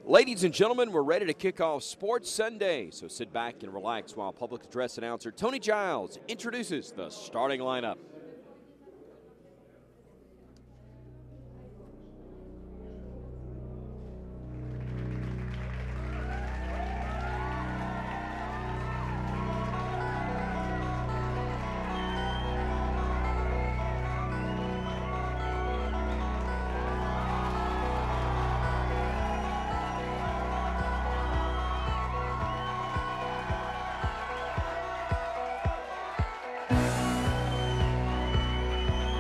Ladies and gentlemen, we're ready to kick off Sports Sunday, so sit back and relax while public address announcer Tony Giles introduces the starting lineup.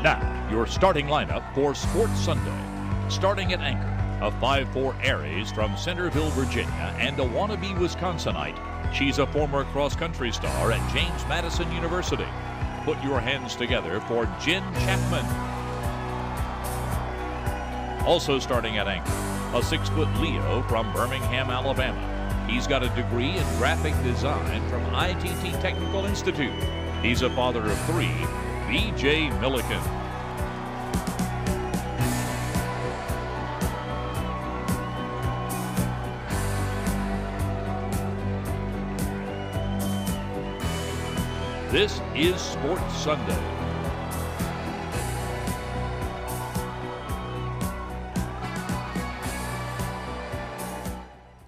Now, your starting lineup for Sports Sunday. Starting at anchor, a 5'4" Aries from Centerville, Virginia, and a wannabe Wisconsinite. She's a former cross-country star at James Madison University. Put your hands together for Jenn Chapman. Also starting at anchor, a 6' Leo from Birmingham, Alabama. He's got a degree in graphic design from ITT Technical Institute. He's a father of 3, B.J. Millican. This is Sports Sunday.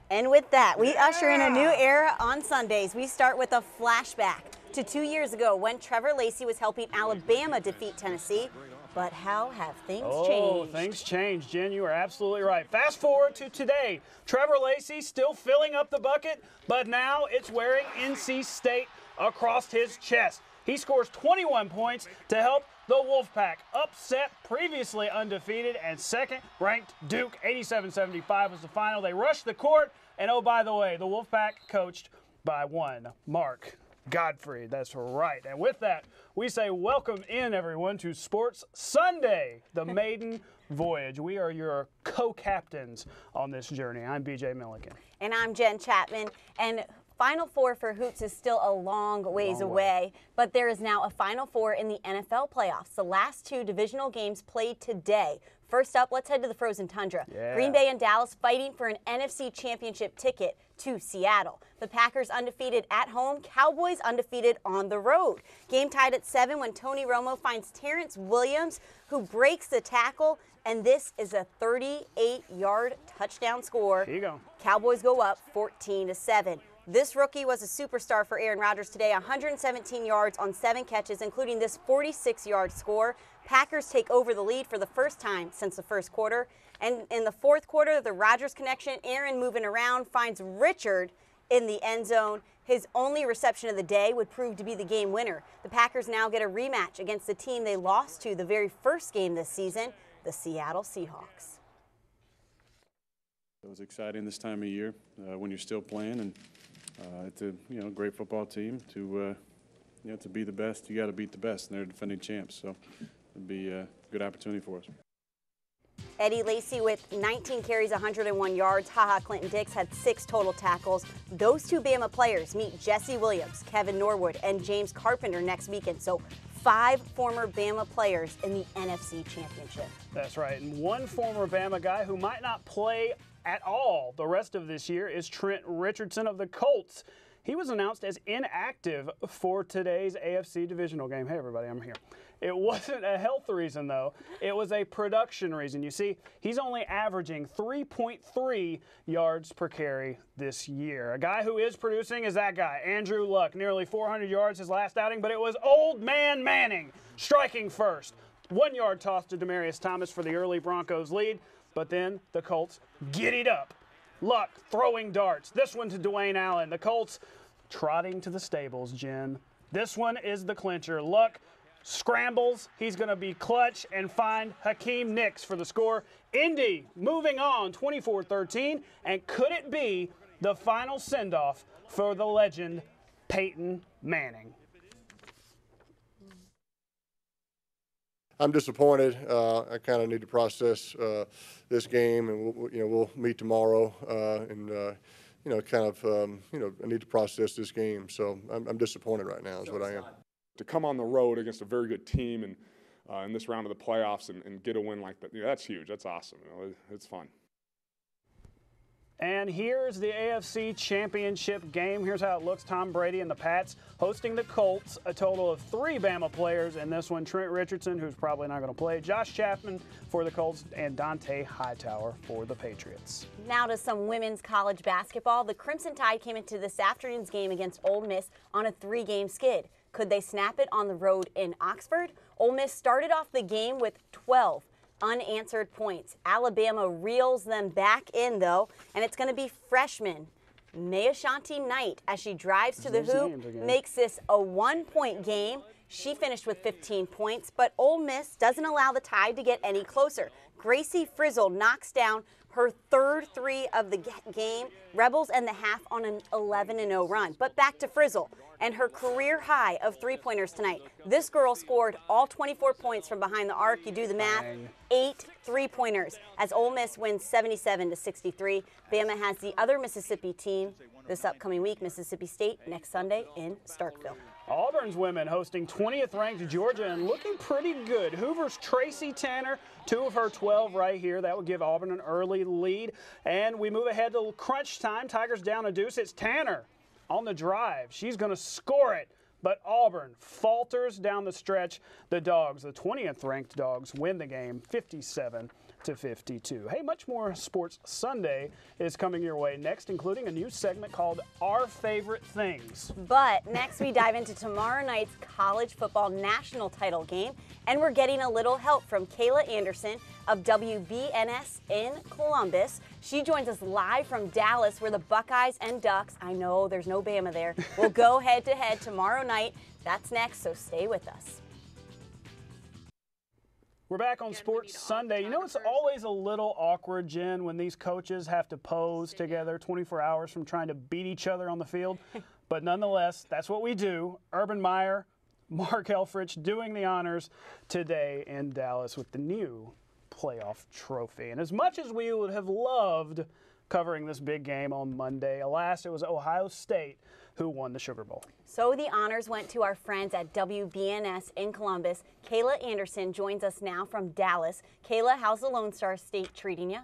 And with that, we usher in a new era on Sundays. We start with a flashback to 2 years ago when Trevor Lacey was helping Alabama defeat Tennessee. But how have things changed? Things changed, Jen. You are absolutely right. Fast forward to today. Trevor Lacey still filling up the bucket, but now it's wearing NC State across his chest. He scores 21 points to help the Wolfpack upset previously undefeated and second-ranked Duke. 87-75 was the final. They rushed the court, and oh, by the way, the Wolfpack coached by one Mark Godfrey. That's right. And with that, we say welcome in, everyone, to Sports Sunday, the maiden voyage. We are your co-captains on this journey. I'm B.J. Millican. And I'm Jenn Chapman. And Final Four for Hoops is still a long ways away, but there is now a Final Four in the NFL playoffs. The last 2 divisional games played today. First up, let's head to the frozen tundra. Green Bay and Dallas fighting for an NFC championship ticket to Seattle. The Packers undefeated at home, Cowboys undefeated on the road. Game tied at 7 when Tony Romo finds Terrence Williams, who breaks the tackle, and this is a 38-yard touchdown score. Here you go. Cowboys go up 14-7. This rookie was a superstar for Aaron Rodgers today, 117 yards on 7 catches, including this 46-yard score. Packers take over the lead for the first time since the first quarter. And in the fourth quarter, the Rodgers connection, Aaron moving around, finds Richard in the end zone. His only reception of the day would prove to be the game winner. The Packers now get a rematch against the team they lost to the very first game this season, the Seattle Seahawks. It was exciting this time of year when you're still playing, and it's a great football team. To to be the best, you got to beat the best, and they're defending champs. So it'd be a good opportunity for us. Eddie Lacy with 19 carries, 101 yards. HaHa Clinton-Dix had 6 total tackles. Those 2 Bama players meet Jesse Williams, Kevin Norwood, and James Carpenter next weekend. So 5 former Bama players in the NFC Championship. That's right. And one former Bama guy who might not play at all the rest of this year is Trent Richardson of the Colts. He was announced as inactive for today's AFC divisional game. Hey, everybody, I'm here. It wasn't a health reason, though. It was a production reason. You see, he's only averaging 3.3 yards per carry this year. A guy who is producing is that guy, Andrew Luck. Nearly 400 yards his last outing, but it was Old Man Manning striking first. 1-yard toss to Demaryius Thomas for the early Broncos lead, but then the Colts giddied up. Luck throwing darts. This one to Dwayne Allen. The Colts trotting to the stables, Jen. This one is the clincher. Luck scrambles. He's going to be clutch and find Hakeem Nicks for the score. Indy moving on 24-13. And could it be the final send-off for the legend Peyton Manning? I'm disappointed. I kind of need to process this game, and we'll meet tomorrow, I need to process this game. So I'm disappointed right now is what I am. To come on the road against a very good team and in this round of the playoffs and get a win like that, that's huge. That's awesome. It's fun. And here's the AFC Championship game. Here's how it looks. Tom Brady and the Pats hosting the Colts. A total of 3 Bama players in this one. Trent Richardson, who's probably not going to play. Josh Chapman for the Colts. And Dante Hightower for the Patriots. Now to some women's college basketball. The Crimson Tide came into this afternoon's game against Ole Miss on a 3-game skid. Could they snap it on the road in Oxford? Ole Miss started off the game with 12 unanswered points. Alabama reels them back in, though, and it's going to be freshman Mayashanti Knight as she drives to the hoop, makes this a 1-point game. She finished with 15 points, but Ole Miss doesn't allow the Tide to get any closer. Gracie Frizzle knocks down her 3rd 3 of the game. Rebels end the half on an 11-0 run. But back to Frizzle and her career high of 3-pointers tonight. This girl scored all 24 points from behind the arc. You do the math, 8 3-pointers as Ole Miss wins 77-63. Bama has the other Mississippi team this upcoming week, Mississippi State, next Sunday in Starkville. Auburn's women hosting 20th ranked Georgia and looking pretty good. Hoover's Tracy Tanner, 2 of her 12 right here. That would give Auburn an early lead. And we move ahead to crunch time. Tigers down a deuce. It's Tanner on the drive. She's going to score it. But Auburn falters down the stretch. The Dogs, the 20th ranked Dogs, win the game 57-52. Hey, much more Sports Sunday is coming your way next, including a new segment called Our Favorite Things. But next we dive into tomorrow night's college football national title game, and we're getting a little help from Kayla Anderson of WBNS in Columbus. She joins us live from Dallas, where the Buckeyes and Ducks, I know there's no Bama there, will go head-to-head tomorrow night. That's next, so stay with us. We're back on Sports Sunday. You know, it's always a little awkward, Jen, when these coaches have to pose together 24 hours from trying to beat each other on the field. But nonetheless, that's what we do. Urban Meyer, Mark Helfrich doing the honors today in Dallas with the new playoff trophy. And as much as we would have loved covering this big game on Monday, alas, it was Ohio State who won the Sugar Bowl. So the honors went to our friends at WBNS in Columbus. Kayla Anderson joins us now from Dallas. Kayla, how's the Lone Star State treating you?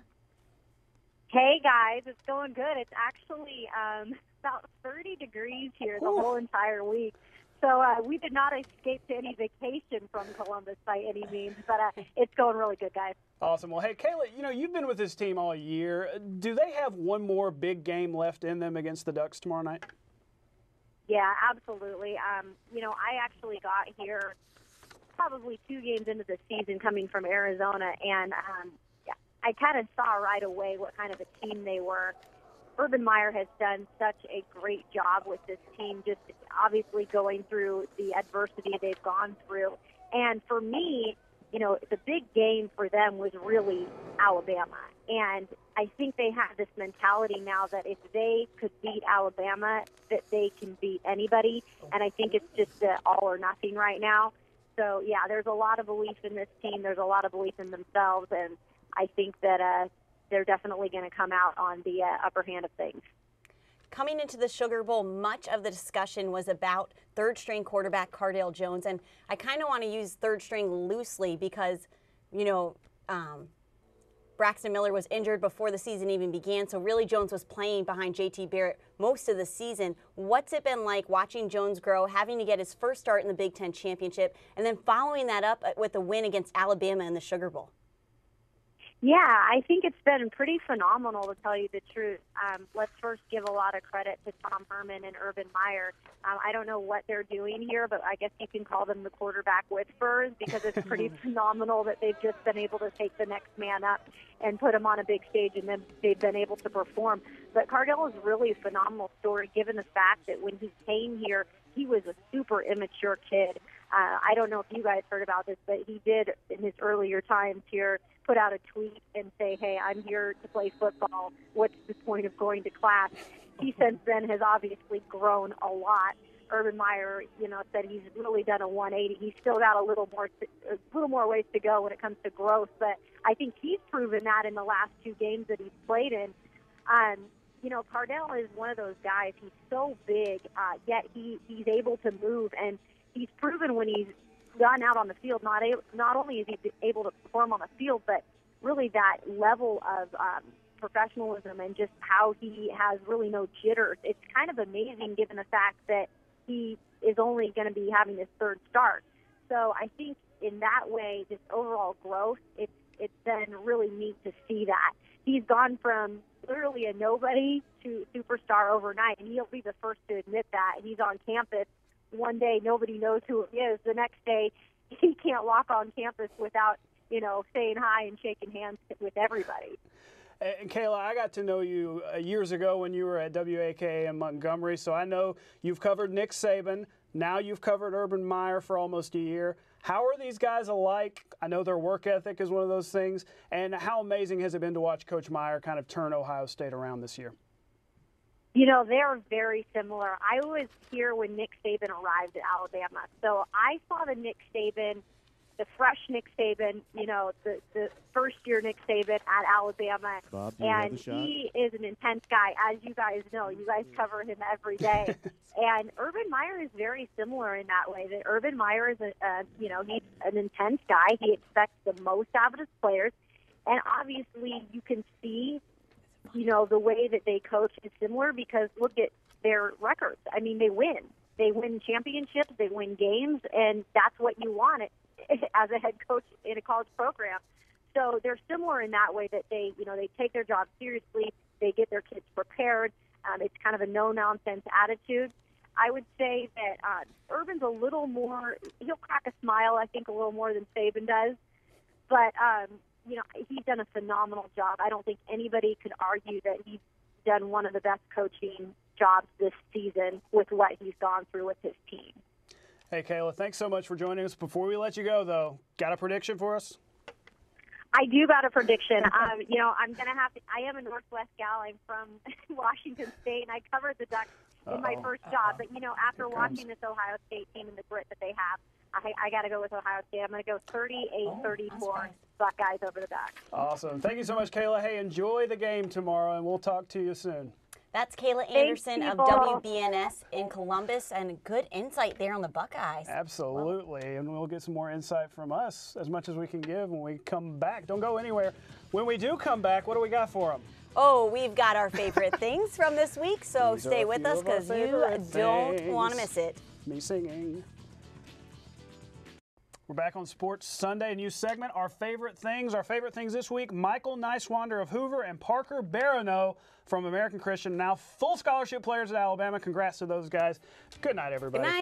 Hey, guys. It's going good. It's actually about 30 degrees here the whole entire week. So we did not escape to any vacation from Columbus by any means, but it's going really good, guys. Awesome. Well, hey, Kayla, you know, you've been with this team all year. Do they have one more big game left in them against the Ducks tomorrow night? Yeah, absolutely. You know, I actually got here probably 2 games into the season coming from Arizona, and I kind of saw right away what kind of a team they were. Urban Meyer has done such a great job with this team, just obviously going through the adversity they've gone through. And for me, you know, the big game for them was really Alabama. And I think they have this mentality now that if they could beat Alabama, that they can beat anybody. And I think it's just all or nothing right now. So, yeah, there's a lot of belief in this team. There's a lot of belief in themselves. And I think that they're definitely going to come out on the upper hand of things. Coming into the Sugar Bowl, much of the discussion was about third-string quarterback Cardale Jones. And I kind of want to use third-string loosely because, you know, Braxton Miller was injured before the season even began, so really Jones was playing behind J.T. Barrett most of the season. What's it been like watching Jones grow, having to get his first start in the Big Ten Championship, and then following that up with a win against Alabama in the Sugar Bowl? Yeah, I think it's been pretty phenomenal, to tell you the truth. Let's first give a lot of credit to Tom Herman and Urban Meyer. I don't know what they're doing here, but I guess you can call them the quarterback whisperers, because it's pretty phenomenal that they've just been able to take the next man up and put him on a big stage, and then they've been able to perform. But Cardale is really a phenomenal story, given the fact that when he came here, he was a super immature kid. I don't know if you guys heard about this, but he did, in his earlier times here, put out a tweet and say, hey, I'm here to play football. What's the point of going to class? He since then has obviously grown a lot. Urban Meyer, you know, said he's really done a 180. He's still got a little more ways to go when it comes to growth, but I think he's proven that in the last 2 games that he's played in. You know, Cardale is one of those guys. He's so big, yet he's able to move, and he's proven when he's gone out on the field, not only is he able to perform on the field, but really that level of professionalism and just how he has really no jitters. It's kind of amazing given the fact that he is only going to be having his third start. So I think in that way, just overall growth, it's been really neat to see that. He's gone from literally a nobody to superstar overnight, and he'll be the first to admit that. He's on campus one day, nobody knows who he is. The next day, he can't walk on campus without, saying hi and shaking hands with everybody. And Kayla, I got to know you years ago when you were at WAKA in Montgomery, so I know you've covered Nick Saban. Now you've covered Urban Meyer for almost a year. How are these guys alike? I know their work ethic is one of those things. And how amazing has it been to watch Coach Meyer kind of turn Ohio State around this year? They're very similar. I was here when Nick Saban arrived at Alabama. So I saw the fresh Nick Saban, the first-year Nick Saban at Alabama. Bob, and he is an intense guy, as you guys know. You guys cover him every day. And Urban Meyer is very similar in that way. That Urban Meyer is, he's an intense guy. He expects the most out of his players. And obviously you can see, the way that they coach is similar because look at their records. I mean, they win. They win championships. They win games. And that's what you want as a head coach in a college program. So they're similar in that way that they take their job seriously. They get their kids prepared. It's kind of a no-nonsense attitude. I would say that Urban's a little more, he'll crack a smile, I think, a little more than Saban does. But, he's done a phenomenal job. I don't think anybody could argue that he's done one of the best coaching jobs this season with what he's gone through with his team. Hey, Kayla, thanks so much for joining us. Before we let you go, though, got a prediction for us? I do got a prediction. I'm going to have to – I am a Northwest gal. I'm from Washington State, and I covered the Ducks in my first job. But, after watching this Ohio State team and the grit that they have, I got to go with Ohio State. I'm going to go 38-34 Buckeyes over the Ducks. Awesome. Thank you so much, Kayla. Hey, enjoy the game tomorrow, and we'll talk to you soon. That's Kayla Anderson of WBNS in Columbus, and good insight there on the Buckeyes. Absolutely, and we'll get some more insight from us, as much as we can give when we come back. Don't go anywhere. When we do come back, what do we got for them? Oh, we've got our favorite things from this week, so stay with us because you don't want to miss it. Me singing. We're back on Sports Sunday, new segment, Our Favorite Things. Our favorite things this week, Michael Niswander of Hoover and Parker Barano from American Christian, now full scholarship players at Alabama. Congrats to those guys. Good night, everybody. Good night.